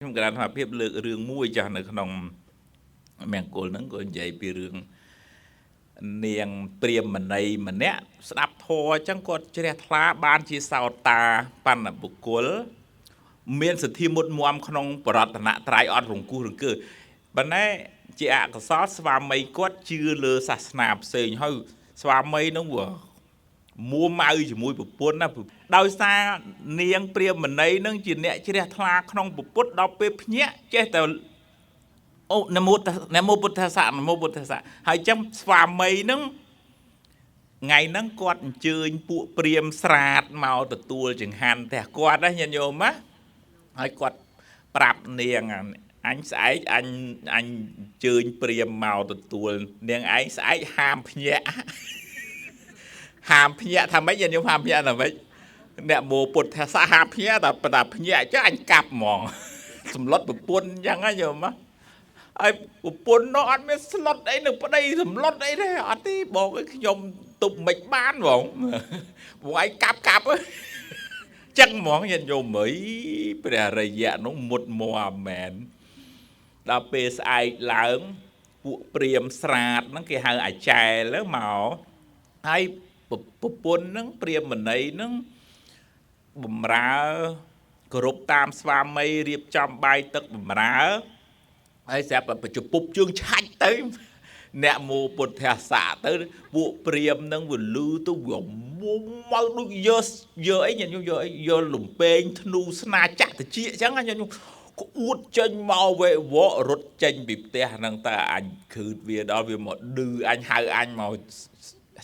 ខ្ញុំកណ្ដាលថាភាពលើករឿងមួយចាស់នៅក្នុងមង្គលហ្នឹងក៏និយាយពីរឿងនាងព្រាហ្មណីម្នាក់ស្ដាប់ធម៌អញ្ចឹងគាត់ជ្រះថ្លាបានជាសោតាបណ្ណបុគ្គលមានសទ្ធាមុតមមក្នុងបរតនត្រ័យអត់រង្គោះរង្គើប៉ុន្តែជាអកុសលស្វាមីគាត់ជឿលើសាសនាផ្សេងហើយស្វាមីនោះមួម៉ៅជាមួយប្រពន្ធណាដោយសារនាងព្រាហ្មណីនឹងជាអ្នកជ្រះថ្លាក្នុងពុទ្ធដល់ពេលភ្ញាក់ចេះតែអូនមោពុទ្ធសាសនមោពុទ្ធសាសហើយចឹងស្វាមីនឹងថ្ងៃហ្នឹងគាត់អញ្ជើញពួកព្រាហ្មណ៍ស្រាតមកទទួលចង្ហាន់ផ្ទះគាត់ណាញាតិញោមណាហើយគាត់ប្រាប់នាងអញស្អែកអញអញ្ជើញព្រាហ្មណ៍មកទទួលនាងឯងស្អែកហាមភ្ញាក់ហាមភ្ញាក់ថាម៉េចញាតិញោមហាមភ្ញាក់ថាម៉េចអ្នកមោពុទ្ធសាសហាមភ្ញាក់តែភ្ញាក់ចឹងអញកាប់ហ្មងសម្លុតប្រពន្ធអញ្ចឹងណាញោមណាហើយប្រពន្ធនោះអត់មានស្លុតអីនៅប្តីសម្លុតអីទេអត់ទេបងអើយខ្ញុំទប់មិនបានបងបងឯងកាប់ចឹងហ្មងញាតិញោមអើយព្រះរយៈនោះមុតមាំមែនដល់ពេលស្អែកឡើងពួកព្រាហ្មណ៍ស្រាតហ្នឹងគេហៅអាចែលមកហើយប្រពន្ធហ្នឹងព្រាហ្មណីហ្នឹងបំរើគោរពតាមស្វាមីរៀបចំបាយទឹកបំរើហើយស្រាប់តែប្រជពុបជើងឆាច់ទៅអ្នកមោពុទ្ធសាសទៅពួកព្រាហ្មណ៍នឹងវាលឺទៅវាមុំមកដូចយកអីញាតិញោមយកអីយកលំពេងធ្នូស្នាចាក់តិចអញ្ចឹងញាតិញោមក្អួតចេញមកវេវករត់ចេញពីផ្ទះហ្នឹងតើអញឃឺតវាដល់វាមកឌឺអញហៅអញមក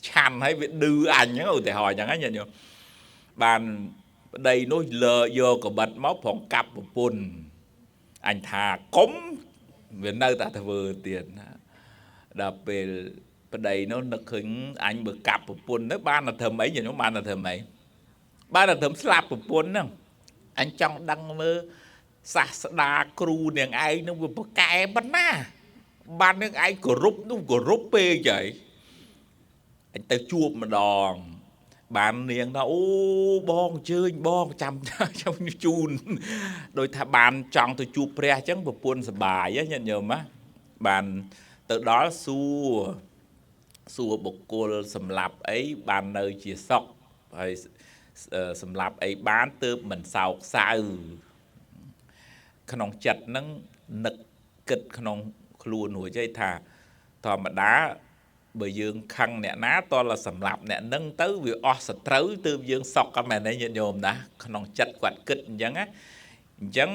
ឆាន់ហើយវាឌឺអញហ្នឹងឧទាហរណ៍អញ្ចឹងញាតិញោមបានប្តីនោះលើយកកបិតមកប្រងកាប់ប្រពន្ធអញថាកុំវានៅតែធ្វើទៀតណាដល់ពេលប្តីនោះនឹកឃើញអញបើកាប់ប្រពន្ធទៅបានតែធ្វើអីខ្ញុំបានតែធ្វើអីបានតែធ្វើស្លាប់ប្រពន្ធហ្នឹងអញចង់ដឹងមើលសាស្តាគ្រូនាងឯងនោះវាប្រកែប៉ុណ្ណាបាននាងឯងគោរពនោះគោរពពេកហើយអញទៅជួបម្ដងបាននាងថាអូបងអញ្ជើញបងចាំជូនដោយថាបានចង់ទៅជួបព្រះអញ្ចឹងប្រពន្ធសបាយញាតិញោមណាបានទៅដល់សួរបុគ្គលសម្លាប់អីបាននៅជាសុខហើយសម្លាប់អីបានទើបមិនសោកសៅក្នុងចិត្តហ្នឹងនឹកគិតក្នុងខ្លួនរួចឯថាធម្មតាបើយើងខឹងអ្នកណាតលសម្លាប់អ្នកនឹងទៅវាអស់សត្រូវទើបយើងសក់ក៏មែនទេញាតិញោមណាក្នុងចិត្តគាត់គិតអញ្ចឹងណាអញ្ចឹង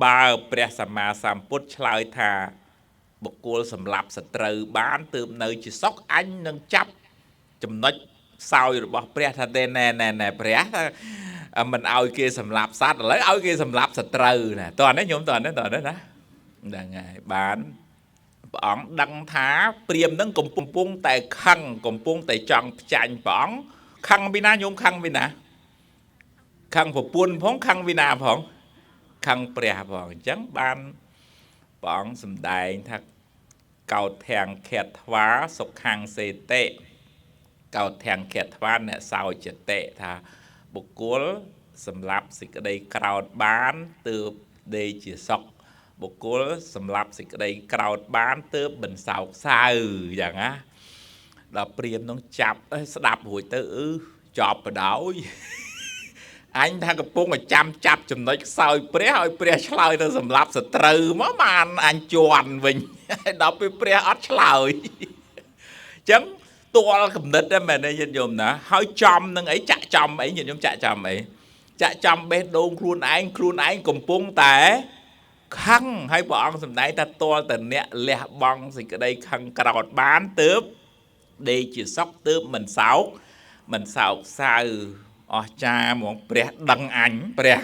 បើព្រះសម្មាសម្ពុទ្ធឆ្លើយថាបុគ្គលសម្លាប់សត្រូវបានទើបនៅជាសុខអញនឹងចាប់ចំណុចសោយរបស់ព្រះថាទេណែព្រះថាមិនឲ្យគេសម្លាប់សត្វឥឡូវឲ្យគេសម្លាប់សត្រូវណាតោះនេះញោមតោះនេះណាហ្នឹងហើយបានព្រះអង្គដឹងថាព្រាហ្មណ៍នឹងកំពុងតែខឹងកំពុងតែចង់ផ្ចាញ់ព្រះអង្គខឹងពីណាញោមខឹងពីណាខឹងប្រពន្ធផងខឹងពីណាផងខឹងព្រះផងអញ្ចឹងបានព្រះអង្គសម្ដែងថាកោធាំងខេតថ្វាសុខាំងសេតិកោធាំងខេតថ្វាអ្នកសោចតិថាបុគ្គលសម្រាប់សេចក្តីក្រោធបានទើបដេកជាសុខបុគ្គលសម្រាប់សេចក្តីក្រោធបានទើបមិនសោកសៅយ៉ាងណាដល់ព្រាហ្មណ៍នោះចាប់ស្ដាប់រួចទៅចប់បដោយអញថាកំពុងតែចាំចាប់ចំណុចខ្សោយព្រះឲ្យព្រះឆ្លើយទៅសម្រាប់សត្រូវមកបានអញជន់វិញដល់ពេលព្រះអត់ឆ្លើយអញ្ចឹងទាល់កំណត់តែមែនទេញាតិញោមណាហើយចំនឹងអីចាក់ចំអីញាតិញោមចាក់ចំអីចាក់ចំបេះដូងខ្លួនឯងកំពុងតែខឹងហើយព្រះអង្គសម្ដែងថាទាល់តែអ្នកលះបង់សេចក្តីខឹងក្រោធបានទើបដេកជាសុខទើបមិនសោកសៅអស្ចារ្យហ្មងព្រះដឹងអញព្រះ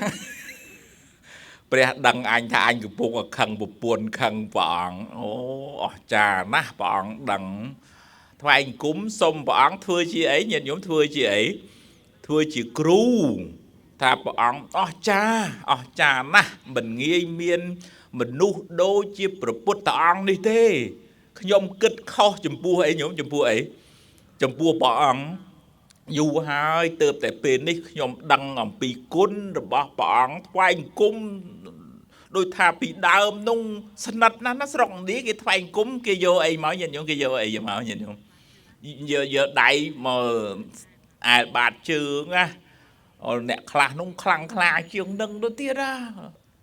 ដឹងអញថាអញកំពុងតែខឹងប្រពន្ធខឹងព្រះអង្គអូអស្ចារ្យណាស់ព្រះអង្គដឹងថ្វាយអង្គមសុំព្រះអង្គធ្វើជាអីញាតិញោមធ្វើជាអីធ្វើជាគ្រូថាព្រះអង្គអស្ចារ្យណាស់មិនងាយមានមនុស្សដូចជាព្រះពុទ្ធអង្គនេះទេខ្ញុំគិតខុសចំពោះអីញោមចំពោះអីចំពោះព្រះអង្គយូរហើយទើបតែពេលនេះខ្ញុំដឹងអំពីគុណរបស់ព្រះអង្គថ្វាយអង្គម đôi thà bị đau nung sân nát nó sòng đi cái thay cúng cái vô ấy máu nhìn nhung cái vô ấy máu nhìn nhung giờ đại mà ai bạt trường á nè khla nung khlang khla trường nâng đôi tiết á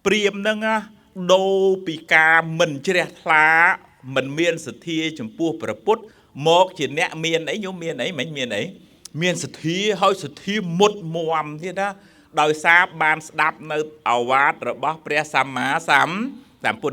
priêm nâng á đô bị ca mình chưa khla mình miên sự thi chấm pua bờ put một chỉ nè miên ấy nhung miên ấy mấy miên ấy miên sự thi hơi sự thi một mồm thế đó ដោយសារបានស្ដាប់នៅអាវ៉ាតរបស់ព្រះសម្មាសម្ពុទ្ធ